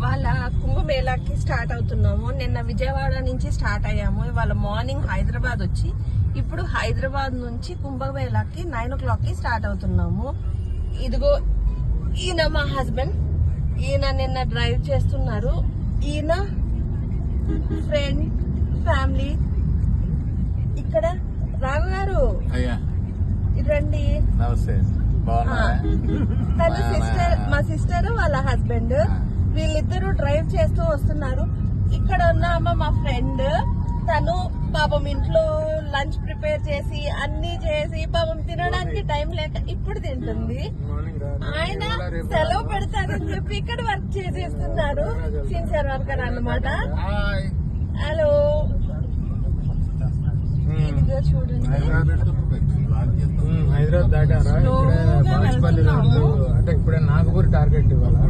వాళ్ళ కుంభమేళాకి స్టార్ట్ అవుతున్నాము. నిన్న విజయవాడ నుంచి స్టార్ట్ అయ్యాము. ఇవాళ మార్నింగ్ హైదరాబాద్ వచ్చి ఇప్పుడు హైదరాబాద్ నుంచి కుంభమేళాకి 9 o'clock కి స్టార్ట్ అవుతున్నాము. ఇదిగో ఈయన మా హస్బెండ్. ఈయన నిన్న డ్రైవ్ చేస్తున్నారు. ఈయన ఫ్రెండ్ ఫ్యామిలీ. ఇక్కడ రాఘు గారు రండి. నమస్తే. తన సిస్టర్, మా సిస్టర్ వాళ్ళ హస్బెండ్, వీళ్ళిద్దరూ డ్రైవ్ చేస్తూ వస్తున్నారు. ఇక్కడ ఉన్న అమ్మ మా ఫ్రెండ్. తను పాపం ఇంట్లో లంచ్ ప్రిపేర్ చేసి అన్ని చేసి పాపం తినడానికి టైం లేక ఇప్పుడు తింటుంది. ఆయన సెలవు పెడతారని చెప్పి ఇక్కడ వర్క్ చేసేస్తున్నారు. సిన్సియర్ వర్కర్ అన్నమాట. హలో, ఇదిగో చూడండి. హైదరాబాద్ దాటారా? బాచుపల్లి రోడ్డు అంటే ఇప్పుడే నాగపూర్ టార్గెట్ ఇవ్వాలా?